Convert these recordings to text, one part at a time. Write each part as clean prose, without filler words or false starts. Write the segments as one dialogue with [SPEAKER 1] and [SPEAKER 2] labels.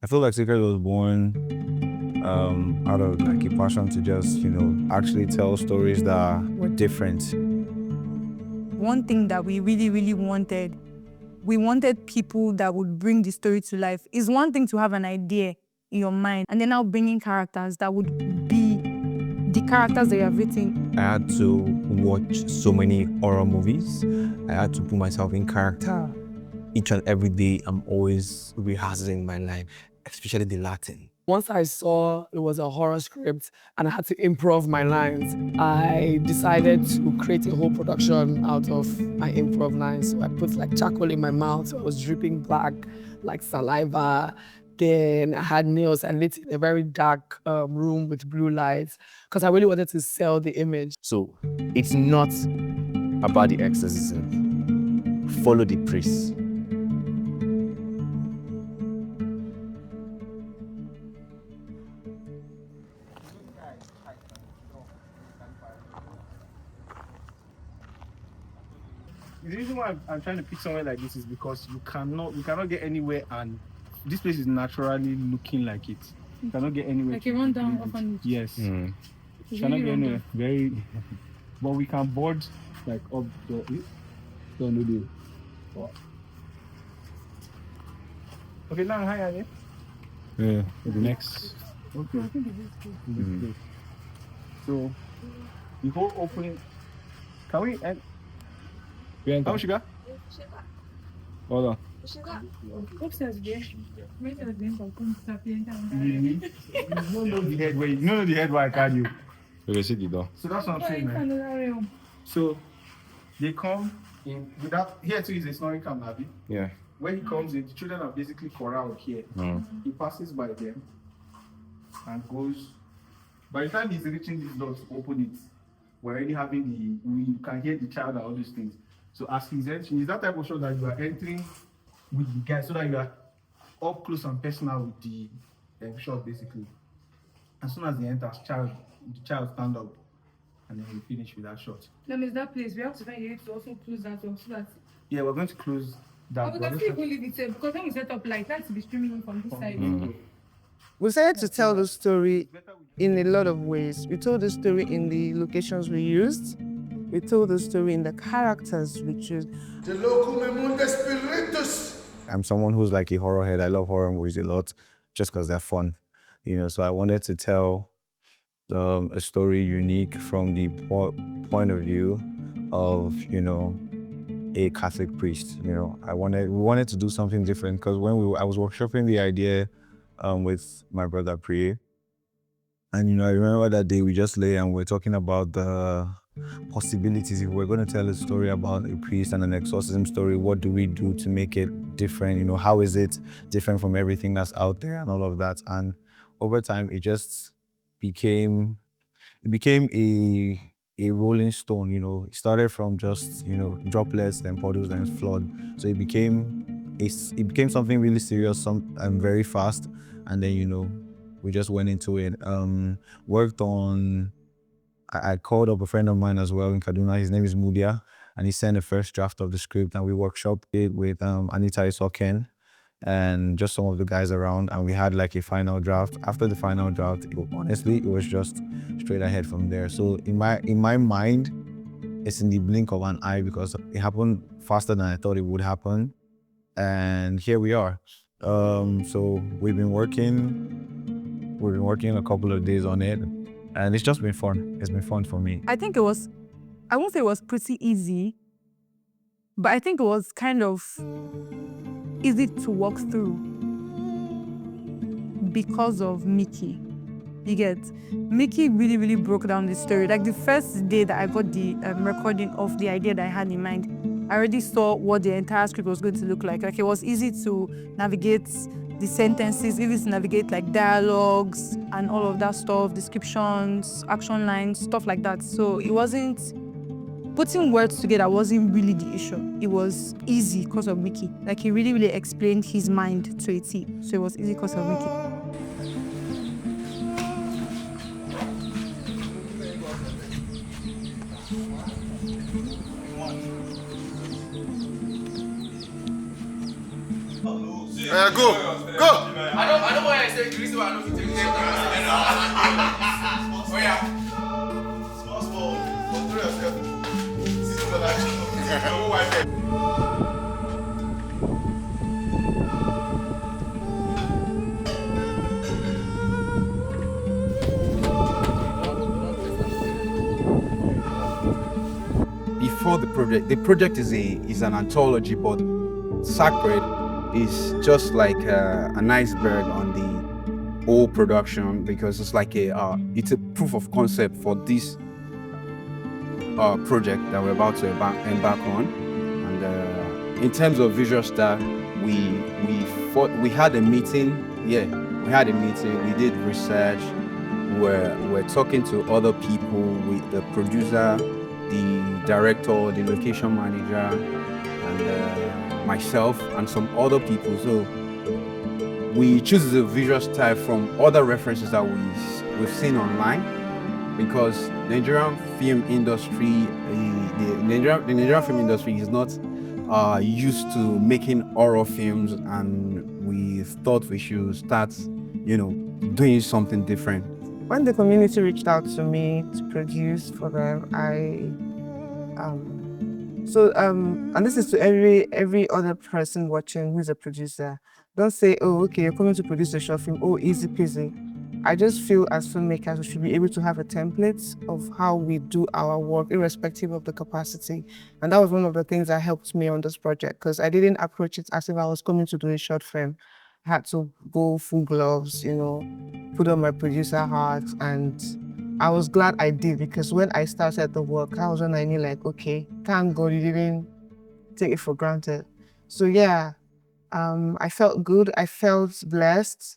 [SPEAKER 1] I feel like Secret was born out of like a passion to just, actually tell stories that were different.
[SPEAKER 2] One thing that we really, really wanted, we wanted people that would bring the story to life. It's one thing to have an idea in your mind, and then now bringing characters that would be the characters that you have written.
[SPEAKER 3] I had to watch so many horror movies. I had to put myself in character. Each and every day, I'm always rehearsing my line, especially the Latin.
[SPEAKER 4] Once I saw it was a horror script and I had to improv my lines, I decided to create a whole production out of my improv lines. So I put like charcoal in my mouth, so I was dripping black, like saliva. Then I had nails and lit in a very dark room with blue lights because I really wanted to sell the image.
[SPEAKER 3] So it's not about the exorcism. Follow the priest.
[SPEAKER 5] The reason why I'm trying to pick somewhere like this is because we cannot get anywhere, and this place is naturally looking like it. You cannot get anywhere.
[SPEAKER 2] Like a rundown orphanage.
[SPEAKER 5] Yes.
[SPEAKER 2] It's
[SPEAKER 5] Cannot
[SPEAKER 2] really
[SPEAKER 5] get anywhere.
[SPEAKER 2] rundown.
[SPEAKER 5] Very. But we can board like up the. Don't know the. What? Okay, now hi, Annie.
[SPEAKER 1] Yeah.
[SPEAKER 5] The next. Okay. So, the whole opening. Can we end? How much you got? Hold on.
[SPEAKER 2] Upstairs there.
[SPEAKER 5] You don't know the head where you know the head where I carry you.
[SPEAKER 1] Okay, see the door.
[SPEAKER 5] So that's what I'm saying, man. So they come in without here too is a snoring camp, Nabi.
[SPEAKER 1] Yeah.
[SPEAKER 5] When he comes in, the children are basically corralled here. He passes by them and goes. By the time he's reaching this door to open it, we're already having you can hear the child and all these things. So as he's entering, it's that type of show that you are entering with the guy so that you are up close and personal with the shot basically. As soon as he enters, the child stand up and then we finish with that shot.
[SPEAKER 2] That means that place, we have to find a way to also close that up so that.
[SPEAKER 5] Yeah, we're going to close that.
[SPEAKER 2] But we can still even leave it there because when we set up light, that's to be streaming in from this side.
[SPEAKER 4] We decided to tell the story in a lot of ways. We told the story in the locations we used. We told the story in the characters we chose.
[SPEAKER 1] I'm someone who's like a horror head. I love horror movies a lot just because they're fun. So I wanted to tell a story unique from the point of view of, a Catholic priest. We wanted to do something different because when I was workshopping the idea with my brother Priye, and I remember that day we just lay and we're talking about the possibilities. If we're going to tell a story about a priest and an exorcism story, what do we do to make it different? How is it different from everything that's out there and all of that? And over time, it just became a rolling stone. It started from just droplets, then puddles, then flood. So it became something really serious, and very fast. And then we just went into it. Worked on. I called up a friend of mine as well in Kaduna. His name is Mudia, and he sent the first draft of the script, and we workshopped it with Anita Isoken and just some of the guys around, and we had like a final draft. After the final draft, honestly, it was just straight ahead from there. So in my mind, it's in the blink of an eye because it happened faster than I thought it would happen, and here we are. So we've been working a couple of days on it. And it's just been fun. It's been fun for me.
[SPEAKER 2] I think I won't say it was pretty easy, but I think it was kind of easy to walk through because of Mickey. You get? Mickey really, really broke down the story. Like the first day that I got the recording of the idea that I had in mind, I already saw what the entire script was going to look like. Like it was easy to navigate the sentences, easy to navigate like dialogues and all of that stuff, descriptions, action lines, stuff like that. So it wasn't, putting words together wasn't really the issue. It was easy because of Mickey. Like he really, really explained his mind to a T. So it was easy because of Mickey.
[SPEAKER 6] Go! I know why I said the reason why I don't take it. Oh yeah. Small. Control yourself. See the light. Before the project is an anthology, but Sacred is just like an iceberg on the whole production, because it's like it's a proof of concept for this project that we're about to embark on. And in terms of visual style, we had a meeting. Yeah, we had a meeting. We did research. We're talking to other people, with the producer, the director, the location manager, and myself and some other people. So we choose the visual style from other references that we've seen online, because Nigerian film industry, the Nigerian film industry is not used to making horror films, and we thought we should start, doing something different.
[SPEAKER 7] When the community reached out to me to produce for them, and this is to every other person watching who's a producer. Don't say, oh, okay, you're coming to produce a short film, oh, easy peasy. I just feel as filmmakers, we should be able to have a template of how we do our work, irrespective of the capacity. And that was one of the things that helped me on this project, because I didn't approach it as if I was coming to do a short film. I had to go full gloves, put on my producer hat, and I was glad I did, because when I started the work, that was when I knew, like, okay, thank God you didn't take it for granted. So yeah, I felt good. I felt blessed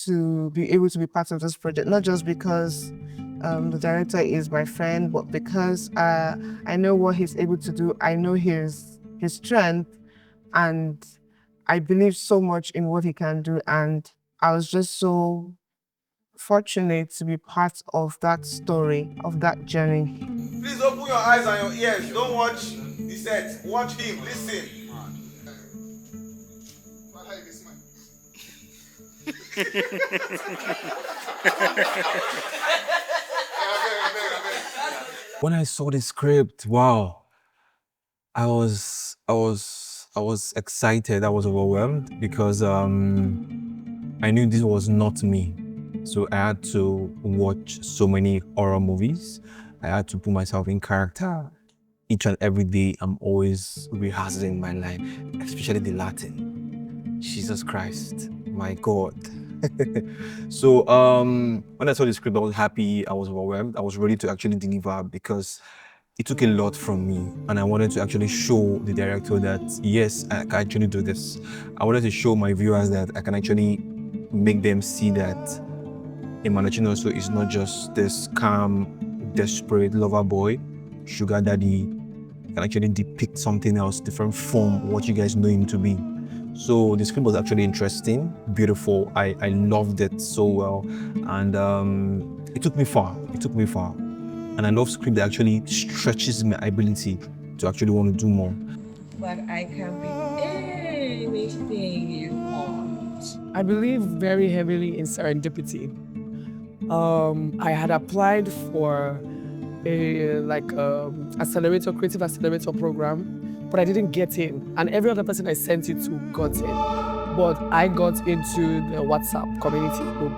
[SPEAKER 7] to be able to be part of this project, not just because the director is my friend, but because I know what he's able to do. I know his strength, and I believe so much in what he can do, and I was just so fortunate to be part of that story, of that journey.
[SPEAKER 6] Please open your eyes and your ears. Don't watch the set. Watch him. Listen.
[SPEAKER 3] When I saw the script, wow, I was excited. I was overwhelmed, because I knew this was not me. So I had to watch so many horror movies. I had to put myself in character. Each and every day, I'm always rehearsing my life, especially the Latin. Jesus Christ, my God. So when I saw the script, I was happy, I was overwhelmed, I was ready to actually deliver, because it took a lot from me, and I wanted to actually show the director that, yes, I can actually do this. I wanted to show my viewers that I can actually make them see that Emmanuel Chinonso is not just this calm, desperate lover boy, sugar daddy. Can actually depict something else, different from what you guys know him to be. So the script was actually interesting, beautiful. I loved it so well, and it took me far. And I love script that actually stretches my ability to actually want to do more.
[SPEAKER 8] But I can be anything you want.
[SPEAKER 4] I believe very heavily in serendipity. I had applied for a creative accelerator program, but I didn't get in. And every other person I sent it to got in. But I got into the WhatsApp community group.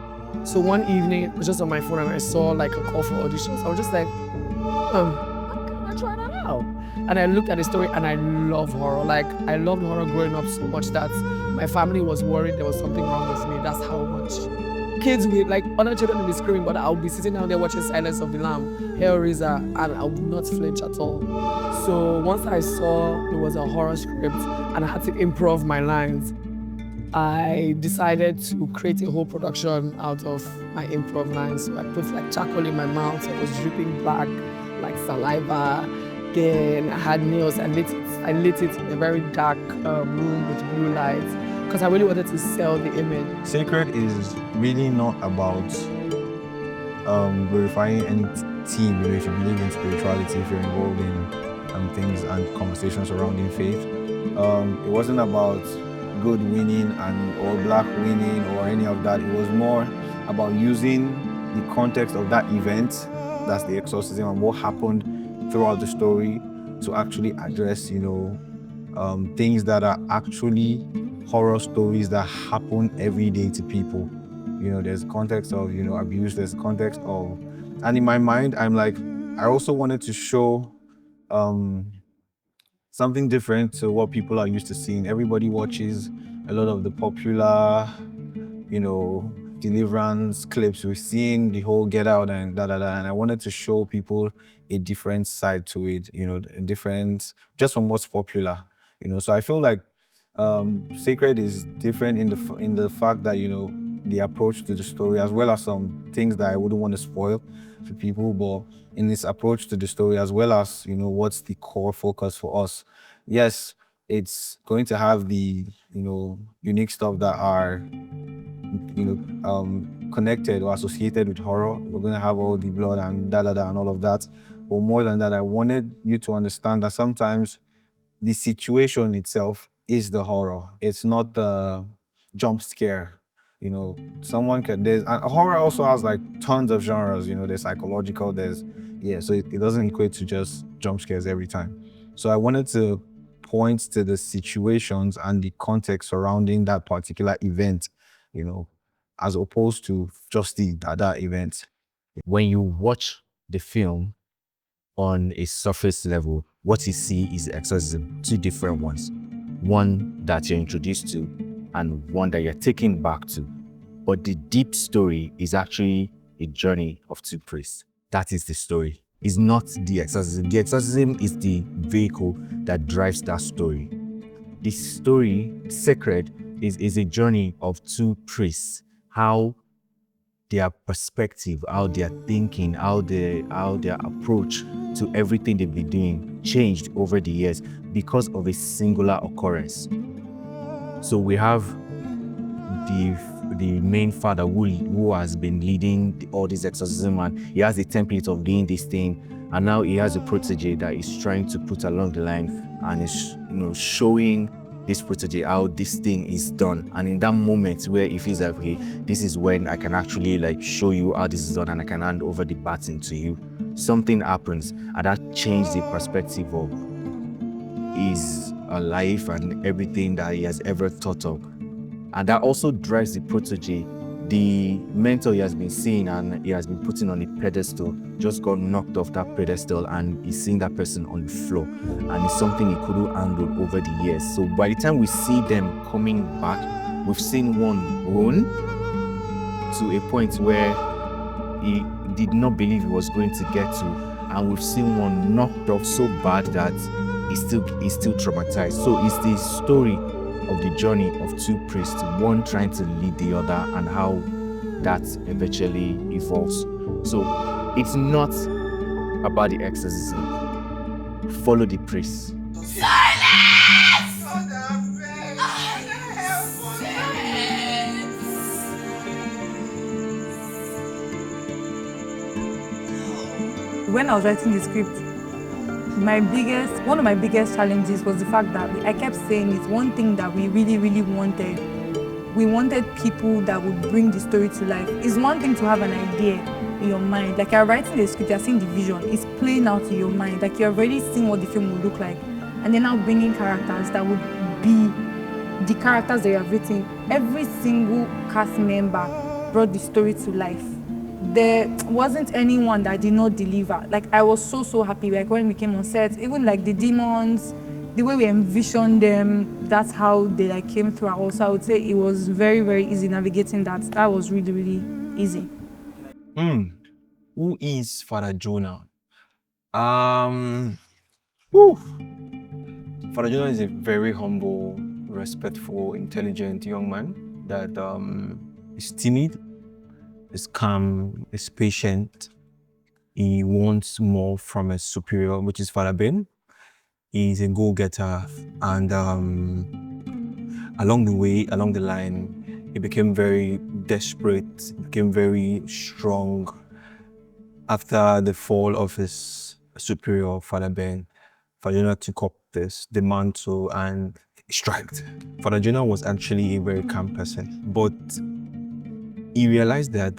[SPEAKER 4] So one evening, I was just on my phone and I saw like a call for auditions. I was just like, why can't I try that out? And I looked at the story and I love horror. Like, I loved horror growing up so much that my family was worried there was something wrong with me. That's how much. Kids with like other children will be screaming, but I'll be sitting down there watching Silence of the Lamb, Hellraiser, and I would not flinch at all. So once I saw it was a horror script and I had to improv my lines, I decided to create a whole production out of my improv lines. So I put like charcoal in my mouth, I was dripping black, like saliva. Then I had nails, I lit it in a very dark room with blue lights, because I really wanted to sell the image.
[SPEAKER 1] Sacred is really not about glorifying any team. If you believe in spirituality, if you're involved in things and conversations surrounding faith. It wasn't about
[SPEAKER 6] good winning or black winning or any of that. It was more about using the context of that event, that's the exorcism, and what happened throughout the story to actually address, things that are actually horror stories that happen every day to people. There's context of, abuse, there's context of, and in my mind, I'm like, I also wanted to show something different to what people are used to seeing. Everybody watches a lot of the popular, deliverance clips. We've seen the whole Get Out and da-da-da, and I wanted to show people a different side to it, a different, just from what's popular, So I feel like Sacred is different in the fact that, the approach to the story, as well as some things that I wouldn't want to spoil for people, but in this approach to the story, as well as, what's the core focus for us. Yes, it's going to have the, unique stuff that are, connected or associated with horror. We're going to have all the blood and da-da-da and all of that. But more than that, I wanted you to understand that sometimes the situation itself is the horror. It's not the jump scare. Someone can, and horror also has like tons of genres, there's psychological, so it doesn't equate to just jump scares every time. So I wanted to point to the situations and the context surrounding that particular event, as opposed to just that event.
[SPEAKER 9] When you watch the film on a surface level, what you see is exorcism, two different ones. One that you're introduced to and one that you're taken back to. But the deep story is actually a journey of two priests. That is the story. It's not the exorcism. The exorcism is the vehicle that drives that story. The story, Sacred, is a journey of two priests. How their perspective, how their thinking, how their approach to everything they've been doing changed over the years because of a singular occurrence. So we have the main father who has been leading all this exorcism, and he has a template of doing this thing, and now he has a protege that is trying to put along the line and is showing this protege how this thing is done. And in that moment where he feels like, okay, this is when I can actually like show you how this is done and I can hand over the baton to you, something happens, and that changed the perspective of his life and everything that he has ever thought of. And that also drives the protege. The mentor he has been seeing and he has been putting on a pedestal just got knocked off that pedestal, and he's seeing that person on the floor, and it's something he couldn't handle over the years. So by the time we see them coming back, we've seen one grown to a point where he did not believe he was going to get to, and we've seen one knocked off so bad that he's still traumatized. So it's the story of the journey of two priests, one trying to lead the other, and how that eventually evolves. So it's not about the exorcism. Follow the priest.
[SPEAKER 2] When I was writing the script, one of my biggest challenges was the fact that I kept saying it's one thing that we really, really wanted. We wanted people that would bring the story to life. It's one thing to have an idea in your mind. Like you're writing the script, you're seeing the vision, it's playing out in your mind. Like you're already seeing what the film will look like. And then now bringing characters that would be the characters that you have written. Every single cast member brought the story to life. There wasn't anyone that did not deliver. Like I was so happy. Like when we came on set, even like the demons, the way we envisioned them, that's how they like came through. Also, I would say it was very, very easy navigating that. That was really, really easy.
[SPEAKER 3] Who is Father Jonah? Father Jonah is a very humble, respectful, intelligent young man that is timid, is calm, is patient. He wants more from a superior, which is Father Ben. He's a go-getter, and along the line, he became very desperate, became very strong. After the fall of his superior, Father Ben, Father Jonah took up the mantle, and striked. Father Jonah was actually a very calm person, but he realized that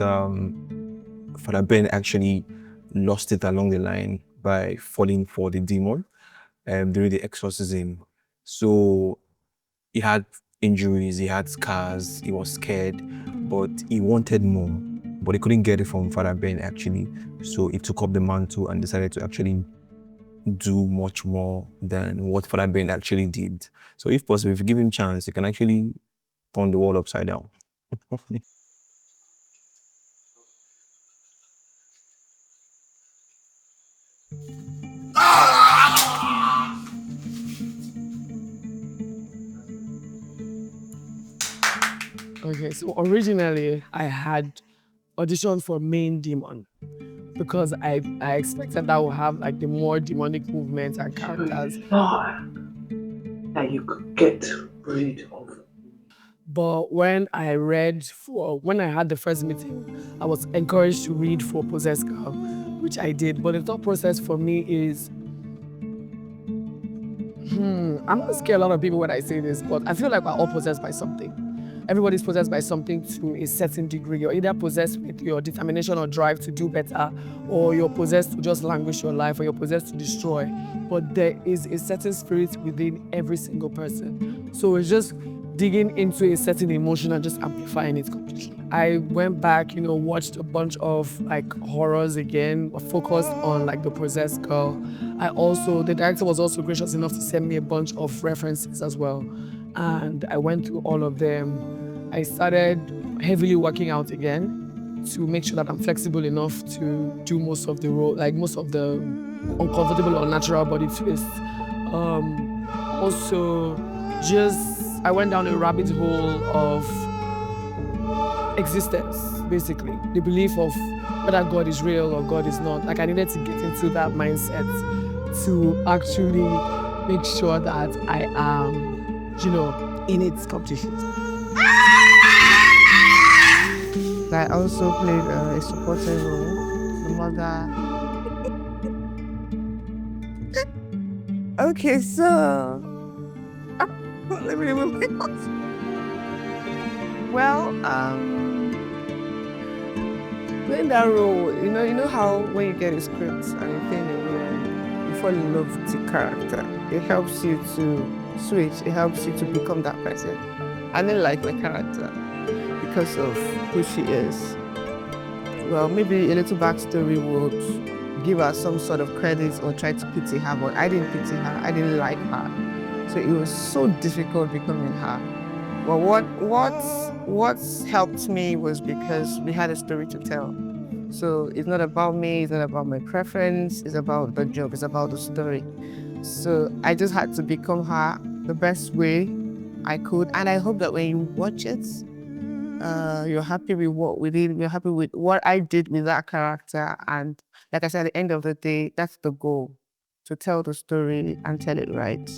[SPEAKER 3] Father Ben actually lost it along the line by falling for the demon during the exorcism. So he had injuries, he had scars, he was scared, but he wanted more. But he couldn't get it from Father Ben actually. So he took up the mantle and decided to actually do much more than what Father Ben actually did. So if possible, if you give him chance, he can actually turn the world upside down.
[SPEAKER 4] Okay, so originally I had auditioned for main demon because I expected that would have like the more demonic movements and characters.
[SPEAKER 10] That you could get rid of.
[SPEAKER 4] But when I had the first meeting, I was encouraged to read for Possessed Girl, which I did. But the thought process for me is, I'm not scared a lot of people when I say this, but I feel like we're all possessed by something. Everybody's possessed by something to a certain degree. You're either possessed with your determination or drive to do better, or you're possessed to just languish your life, or you're possessed to destroy. But there is a certain spirit within every single person. So it's just digging into a certain emotion and just amplifying it completely. I went back, watched a bunch of like horrors again, focused on like the Possessed Girl. The director was also gracious enough to send me a bunch of references as well. And I went through all of them. I started heavily working out again to make sure that I'm flexible enough to do most of the role, like most of the uncomfortable or natural body twists. I went down a rabbit hole of existence, basically. The belief of whether God is real or God is not. Like I needed to get into that mindset to actually make sure that I am, in its competitions.
[SPEAKER 7] I also played a supporting role, the mother. Okay, so let me remember. Well, playing that role, you know how when you get a script and you're playing a role, you fall in love with the character. It helps you to switch. It helps you to become that person. I didn't like my character because of who she is. Well, maybe a little backstory would give her some sort of credit or try to pity her, but I didn't pity her. I didn't like her. So it was so difficult becoming her. But what helped me was because we had a story to tell. So it's not about me, it's not about my preference, it's about the job, it's about the story. So I just had to become her the best way I could. And I hope that when you watch it, you're happy with what we did, you're happy with what I did with that character. And like I said, at the end of the day, that's the goal, to tell the story and tell it right.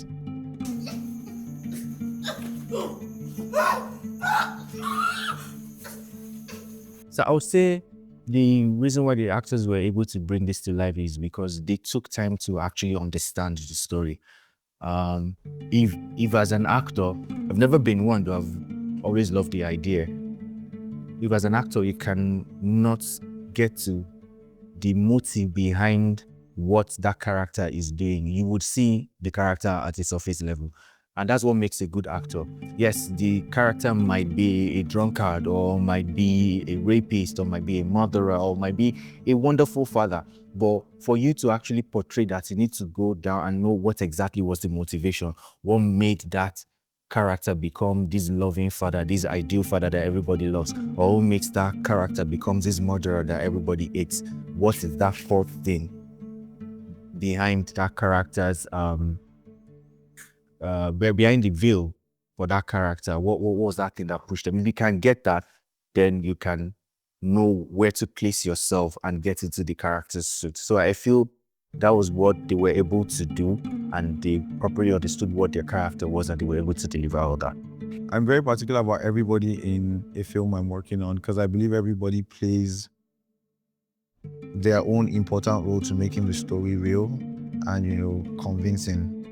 [SPEAKER 9] So I would say the reason why the actors were able to bring this to life is because they took time to actually understand the story. If as an actor, I've never been one, though I've always loved the idea. If as an actor you can not get to the motive behind what that character is doing, you would see the character at a surface level. And that's what makes a good actor. Yes, the character might be a drunkard, or might be a rapist, or might be a murderer, or might be a wonderful father. But for you to actually portray that, you need to go down and know what exactly was the motivation, what made that character become this loving father, this ideal father that everybody loves, or who makes that character become this murderer that everybody hates. What is that fourth thing behind that character's behind the veil for that character? What was that thing that pushed them? If you can get that, then you can know where to place yourself and get into the character's suit. So I feel that was what they were able to do, and they properly understood what their character was, and they were able to deliver all that.
[SPEAKER 1] I'm very particular about everybody in a film I'm working on, because I believe everybody plays their own important role to making the story real and, convincing.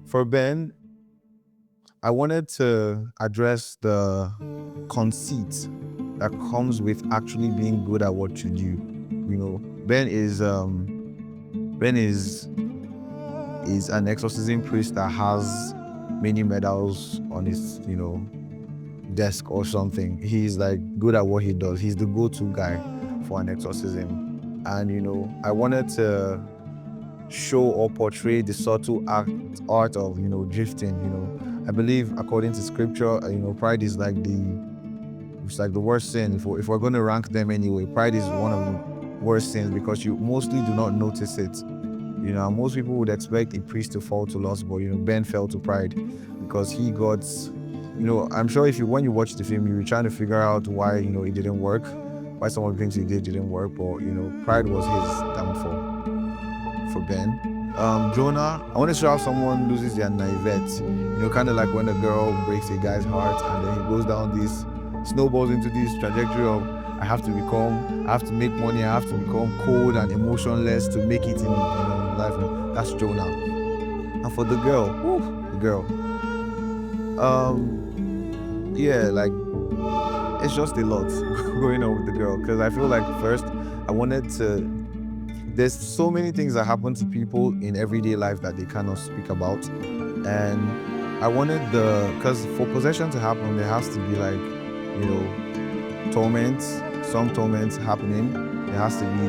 [SPEAKER 1] For Ben, I wanted to address the conceit that comes with actually being good at what you do. You know, Ben is an exorcism priest that has many medals on his, desk or something. He's like good at what he does. He's the go-to guy for an exorcism. And I wanted to show or portray the subtle art of drifting. I believe according to scripture, pride is like the worst sin. If we're going to rank them anyway, pride is one of the worst sins because you mostly do not notice it. Most people would expect a priest to fall to lust, but Ben fell to pride because he got, I'm sure when you watch the film, you were trying to figure out why it didn't work, why some of the things he did didn't work, but pride was his downfall for Ben. Jonah, I want to show how someone loses their naivete, kind of like when a girl breaks a guy's heart and then he goes down this, snowballs into this trajectory of I have to make money, I have to become cold and emotionless to make it in life. That's Jonah. And for the girl, it's just a lot going on with the girl because I feel like first there's so many things that happen to people in everyday life that they cannot speak about, and I wanted because for possession to happen there has to be some torments happening. It has to be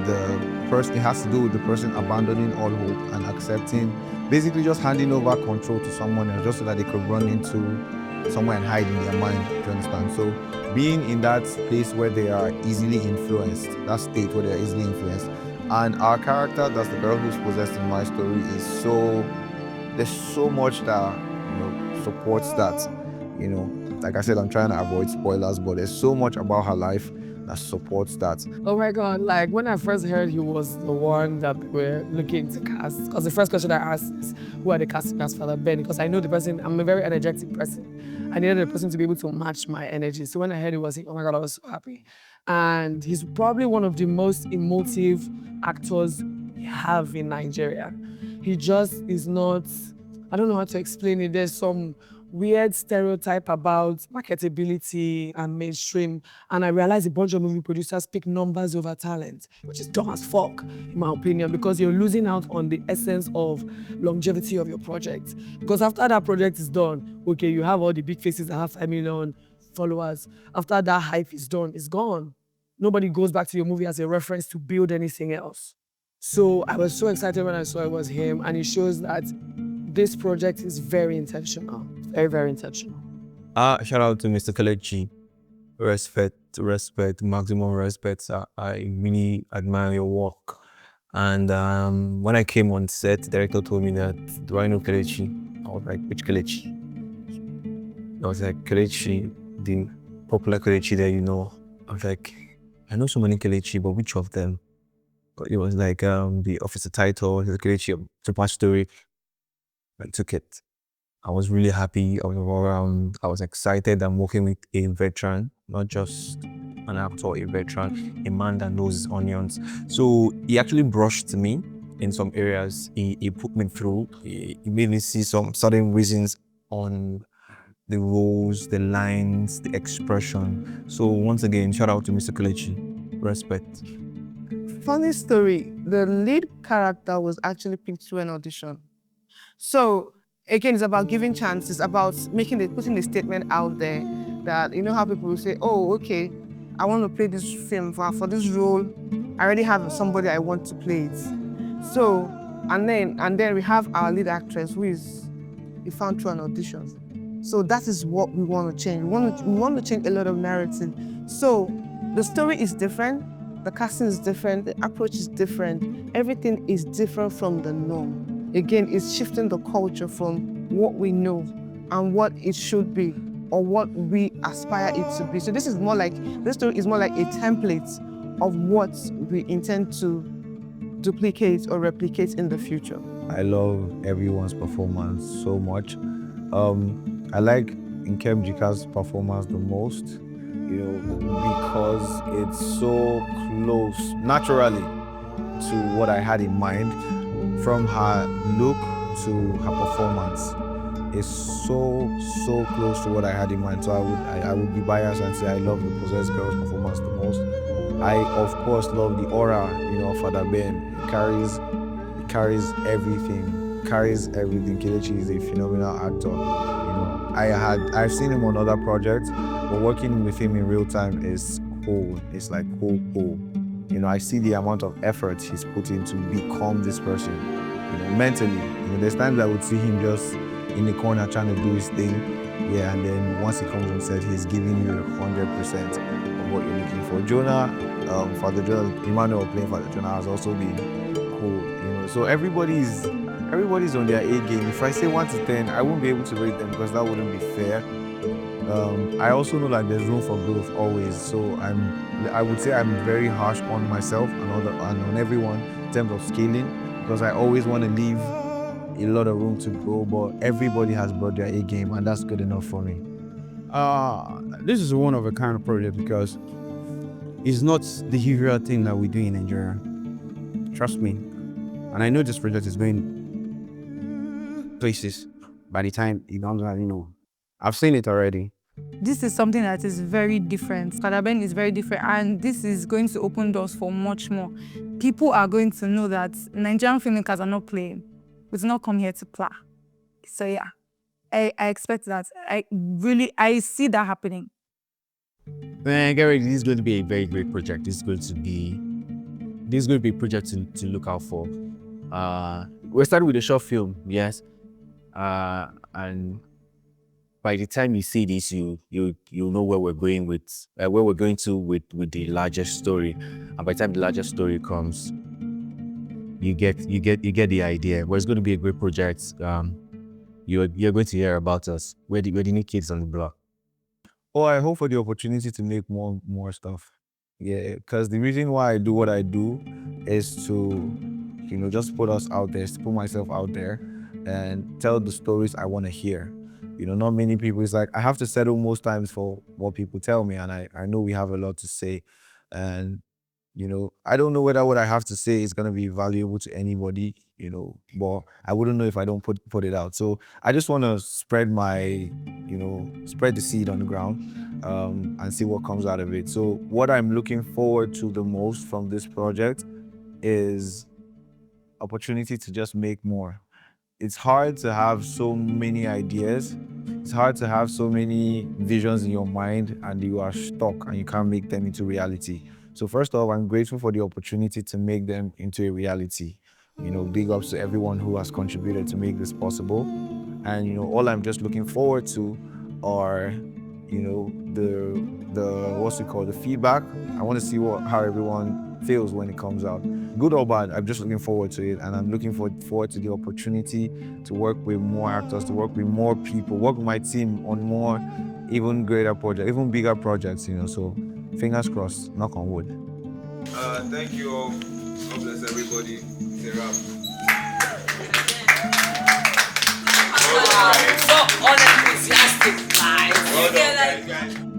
[SPEAKER 1] it has to do with the person abandoning all hope and accepting, basically just handing over control to someone else just so that they could run into somewhere and hide in their mind, do you understand? So being in that place where they are easily influenced, that state where they are easily influenced. And our character, that's the girl who's possessed in my story, there's so much that, supports that, Like I said, I'm trying to avoid spoilers, but there's so much about her life that supports that.
[SPEAKER 4] Oh my God, like when I first heard he was the one that we're looking to cast, because the first question I asked is, who are the casting as Father Ben? Because I know the person, I'm a very energetic person. I needed the person to be able to match my energy. So when I heard it was him, oh my God, I was so happy. And he's probably one of the most emotive actors we have in Nigeria. He just is not, I don't know how to explain it. There's some weird stereotype about marketability and mainstream. And I realized a bunch of movie producers pick numbers over talent, which is dumb as fuck, in my opinion, because you're losing out on the essence of longevity of your project. Because after that project is done, okay, you have all the big faces that have 5 million followers. After that hype is done, it's gone. Nobody goes back to your movie as a reference to build anything else. So I was so excited when I saw it was him, and it shows that this project is very intentional. Very, very intentional.
[SPEAKER 3] Shout out to Mr. Kelechi. Respect, maximum respect. I really admire your work. And when I came on set, the director told me that, do I know Kelechi? I was like, which Kelechi? I was like, Kelechi, the popular Kelechi that I was like, I know so many Kelechi, but which of them? But it was like the officer title, the Kelechi of the past story. I took it. I was really happy. I was around. I was excited. I'm working with a veteran, not just an actor, a veteran, a man that knows his onions. So he actually brushed me in some areas. He put me through. He made me see some certain reasons on the roles, the lines, the expression. So once again, shout out to Mr. Kelechi. Respect.
[SPEAKER 7] Funny story, the lead character was actually picked through an audition. So again, it's about giving chances, about putting the statement out there that, how people will say, oh, okay, I want to play this film for this role. I already have somebody I want to play it. So, and then we have our lead actress who is found through an audition. So that is what we want to change. We want to change a lot of narrative. So the story is different, the casting is different, the approach is different. Everything is different from the norm. Again, it's shifting the culture from what we know and what it should be or what we aspire it to be. So this story is more like a template of what we intend to duplicate or replicate in the future.
[SPEAKER 1] I love everyone's performance so much. I like Nkem Jika's performance the most, because it's so close naturally to what I had in mind, from her look to her performance. is so close to what I had in mind. So I would be biased and say I love the Possessed Girls performance the most. I of course love the aura, of Father Ben. It carries everything. Kelechi is a phenomenal actor. I've seen him on other projects, but working with him in real time is cool. It's like cool. I see the amount of effort he's put in to become this person. Mentally. There's times I would see him just in the corner trying to do his thing. Yeah, and then once he comes on set, he's giving you 100% of what you're looking for. Jonah, Father Jonah, Emmanuel playing Father Jonah has also been cool. So everybody's on their A game. If I say 1 to 10, I won't be able to rate them because that wouldn't be fair. I also know that there's room for growth always. So I would say I'm very harsh on myself and on everyone in terms of scaling, because I always want to leave a lot of room to grow, but everybody has brought their A game, and that's good enough for me.
[SPEAKER 6] This is one of a kind of project because it's not the usual thing that we do in Nigeria. Trust me. And I know this project is going places by the time it comes out, I've seen it already.
[SPEAKER 2] This is something that is very different. Father Ben is very different, and this is going to open doors for much more. People are going to know that Nigerian filmmakers are not playing. We did not come here to play. So yeah, I expect that. I see that happening.
[SPEAKER 9] Gary, this is going to be a very great project. This is going to be a project to look out for. We're starting with a short film, yes, and by the time you see this, you'll know where we're going with the largest story, and by the time the largest story comes, you get the idea. But it's going to be a great project. You're going to hear about us. We're the new kids on the block.
[SPEAKER 1] Oh, I hope for the opportunity to make more stuff. Yeah, because the reason why I do what I do is to, just put us out there, to put myself out there and tell the stories I want to hear. Not many people, it's like I have to settle most times for what people tell me, and I know we have a lot to say. And, I don't know whether what I have to say is going to be valuable to anybody, but I wouldn't know if I don't put it out. So I just want to spread the seed on the ground and see what comes out of it. So what I'm looking forward to the most from this project is opportunity to just make more. It's hard to have so many ideas. It's hard to have so many visions in your mind and you are stuck and you can't make them into reality. So first off, I'm grateful for the opportunity to make them into a reality. Big ups to everyone who has contributed to make this possible. And all I'm just looking forward to are, the feedback. I want to see how everyone feels when it comes out. Good or bad, I'm just looking forward to it, and I'm looking forward to the opportunity to work with more actors, to work with more people, work with my team on more, even greater projects, even bigger projects, So fingers crossed, knock on wood.
[SPEAKER 6] Thank you all. God bless everybody. It's a wrap.
[SPEAKER 8] Wow, so unenthusiastic, guys.